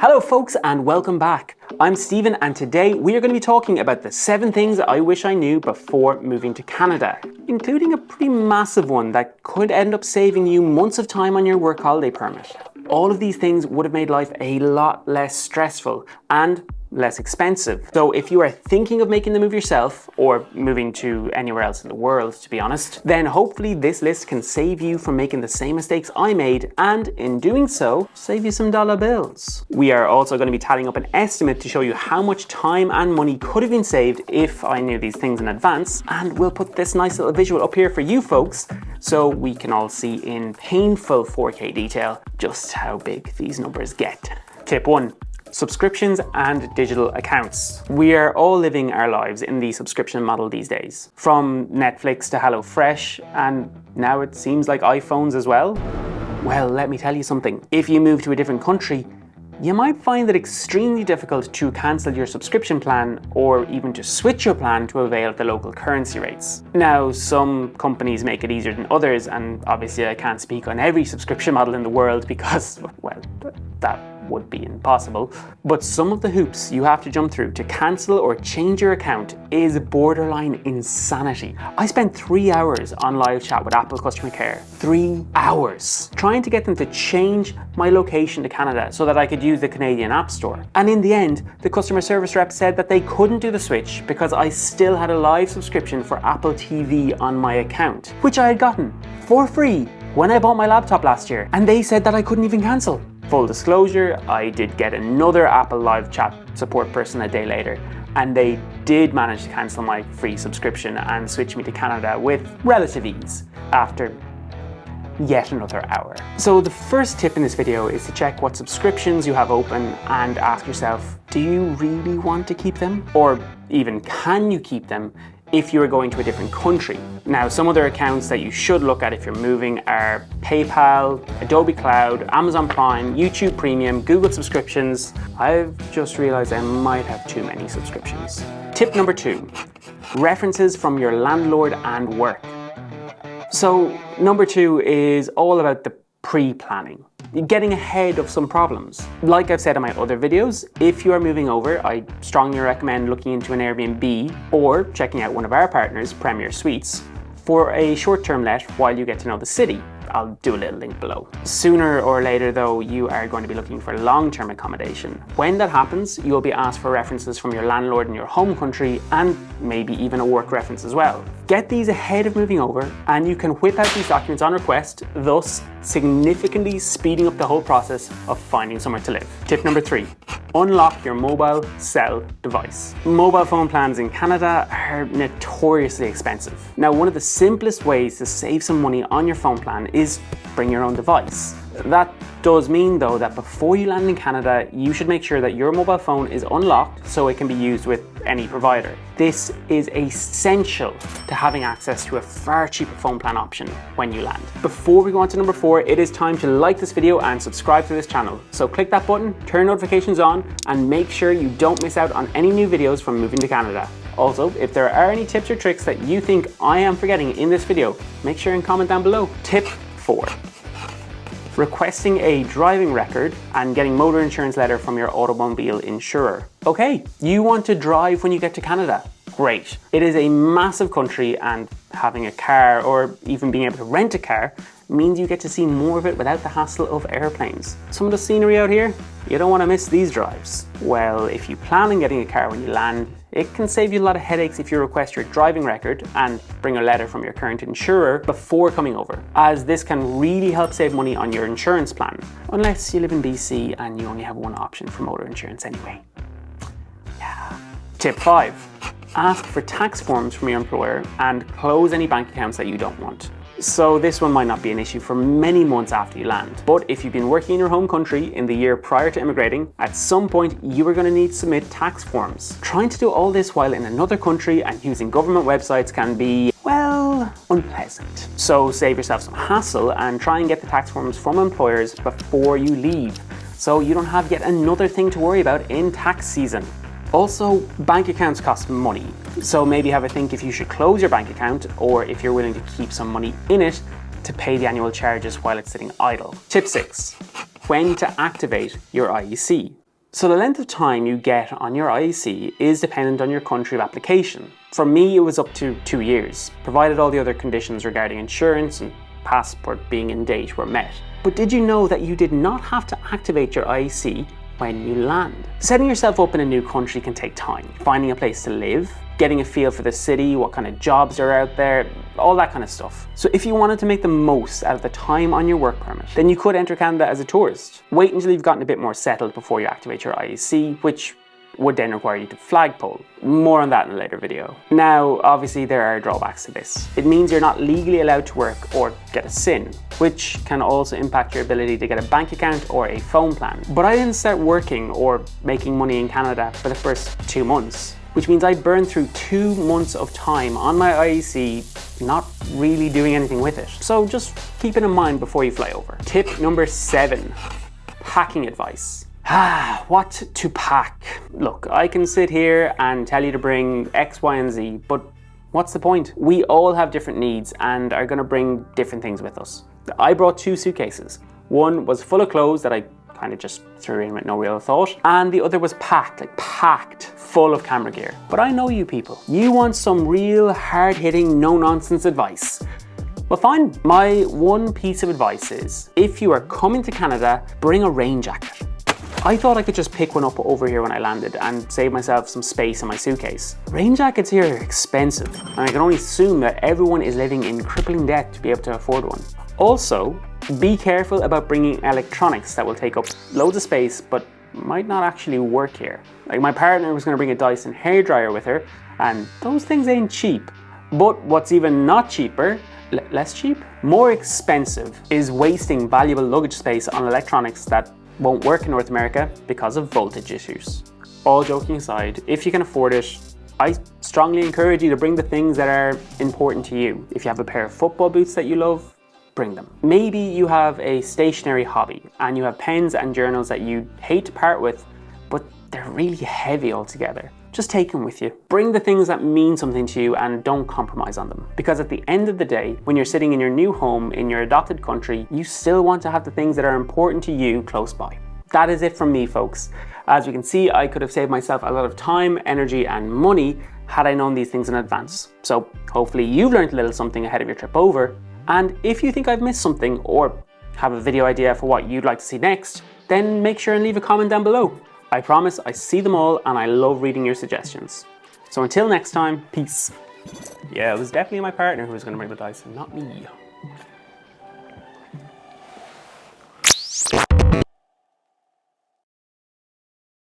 Hello folks and welcome back. I'm Stephen and today we are going to be talking about the 7 things I wish I knew before moving to Canada, including a pretty massive one that could end up saving you months of time on your work holiday permit. All of these things would have made life a lot less stressful and less expensive. So if you are thinking of making the move yourself, or moving to anywhere else in the world to be honest, then hopefully this list can save you from making the same mistakes I made, and in doing so, save you some dollar bills. We are also going to be tallying up an estimate to show you how much time and money could have been saved if I knew these things in advance, and we'll put this nice little visual up here for you folks so we can all see in painful 4K detail just how big these numbers get. Tip 1. Subscriptions and digital accounts. We are all living our lives in the subscription model these days. From Netflix to HelloFresh, and now it seems like iPhones as well. Well, let me tell you something. If you move to a different country, you might find it extremely difficult to cancel your subscription plan or even to switch your plan to avail of the local currency rates. Now, some companies make it easier than others, and obviously I can't speak on every subscription model in the world because, well, that would be impossible. But some of the hoops you have to jump through to cancel or change your account is borderline insanity. I spent 3 hours on live chat with Apple customer care. 3 hours trying to get them to change my location to Canada so that I could use the Canadian App Store. And in the end, the customer service rep said that they couldn't do the switch because I still had a live subscription for Apple TV on my account, which I had gotten for free when I bought my laptop last year. And they said that I couldn't even cancel. Full disclosure, I did get another Apple live chat support person a day later, and they did manage to cancel my free subscription and switch me to Canada with relative ease after yet another hour. So the first tip in this video is to check what subscriptions you have open and ask yourself, do you really want to keep them? Or even can you keep them if you are going to a different country? Now, some other accounts that you should look at if you're moving are PayPal, Adobe Cloud, Amazon Prime, YouTube Premium, Google subscriptions. I've just realized I might have too many subscriptions. Tip number 2, references from your landlord and work. So number 2 is all about the pre-planning, getting ahead of some problems. Like I've said in my other videos, if you are moving over, I strongly recommend looking into an Airbnb or checking out one of our partners, Premier Suites, for a short-term let while you get to know the city. I'll do a little link below. Sooner or later though, you are going to be looking for long-term accommodation. When that happens, you'll be asked for references from your landlord in your home country and maybe even a work reference as well. Get these ahead of moving over and you can whip out these documents on request, thus significantly speeding up the whole process of finding somewhere to live. Tip number 3, unlock your mobile cell device. Mobile phone plans in Canada are notoriously expensive. Now, one of the simplest ways to save some money on your phone plan is bring your own device. That does mean though that before you land in Canada, you should make sure that your mobile phone is unlocked so it can be used with any provider. This is essential to having access to a far cheaper phone plan option when you land. Before we go on to number 4, it is time to like this video and subscribe to this channel. So click that button, turn notifications on, and make sure you don't miss out on any new videos from moving to Canada. Also, if there are any tips or tricks that you think I am forgetting in this video, make sure and comment down below. Tip 4. Requesting a driving record and getting motor insurance letter from your automobile insurer. Okay, you want to drive when you get to Canada. Great. It is a massive country and having a car or even being able to rent a car means you get to see more of it without the hassle of airplanes. Some of the scenery out here, you don't want to miss these drives. Well, if you plan on getting a car when you land, it can save you a lot of headaches if you request your driving record and bring a letter from your current insurer before coming over, as this can really help save money on your insurance plan, unless you live in BC and you only have one option for motor insurance anyway. Yeah. Tip 5. Ask for tax forms from your employer and close any bank accounts that you don't want. So this one might not be an issue for many months after you land, but if you've been working in your home country in the year prior to immigrating, at some point you are going to need to submit tax forms. Trying to do all this while in another country and using government websites can be, well, unpleasant. So save yourself some hassle and try and get the tax forms from employers before you leave, so you don't have yet another thing to worry about in tax season. Also, bank accounts cost money, so maybe have a think if you should close your bank account or if you're willing to keep some money in it to pay the annual charges while it's sitting idle. Tip 6. When to activate your IEC. So the length of time you get on your IEC is dependent on your country of application. For me, it was up to 2 years, provided all the other conditions regarding insurance and passport being in date were met. But did you know that you did not have to activate your IEC when you land? Setting yourself up in a new country can take time. Finding a place to live, getting a feel for the city, what kind of jobs are out there, all that kind of stuff. So if you wanted to make the most out of the time on your work permit, then you could enter Canada as a tourist. Wait until you've gotten a bit more settled before you activate your IEC, which would then require you to flagpole. More on that in a later video. Now, obviously there are drawbacks to this. It means you're not legally allowed to work or get a SIN, which can also impact your ability to get a bank account or a phone plan. But I didn't start working or making money in Canada for the first 2 months, which means I burned through 2 months of time on my IEC not really doing anything with it. So just keep it in mind before you fly over. Tip number 7, packing advice. What to pack? Look, I can sit here and tell you to bring X, Y, and Z, but what's the point? We all have different needs and are gonna bring different things with us. I brought 2 suitcases. One was full of clothes that I kind of just threw in with no real thought, and the other was packed full of camera gear. But I know you people. You want some real hard-hitting, no-nonsense advice. Well fine, my one piece of advice is, if you are coming to Canada, bring a rain jacket. I thought I could just pick one up over here when I landed and save myself some space in my suitcase. Rain jackets here are expensive, and I can only assume that everyone is living in crippling debt to be able to afford one. Also, be careful about bringing electronics that will take up loads of space but might not actually work here. Like my partner was going to bring a Dyson hairdryer with her, and those things ain't cheap. But what's even not cheaper, less cheap, more expensive, is wasting valuable luggage space on electronics that won't work in North America because of voltage issues. All joking aside, if you can afford it, I strongly encourage you to bring the things that are important to you. If you have a pair of football boots that you love, bring them. Maybe you have a stationary hobby and you have pens and journals that you hate to part with, but they're really heavy altogether. Just take them with you. Bring the things that mean something to you and don't compromise on them. Because at the end of the day, when you're sitting in your new home in your adopted country, you still want to have the things that are important to you close by. That is it from me, folks. As you can see, I could have saved myself a lot of time, energy, and money had I known these things in advance. So hopefully you've learned a little something ahead of your trip over. And if you think I've missed something or have a video idea for what you'd like to see next, then make sure and leave a comment down below. I promise I see them all and I love reading your suggestions. So until next time, peace. Yeah, it was definitely my partner who was going to bring the Dyson, not me.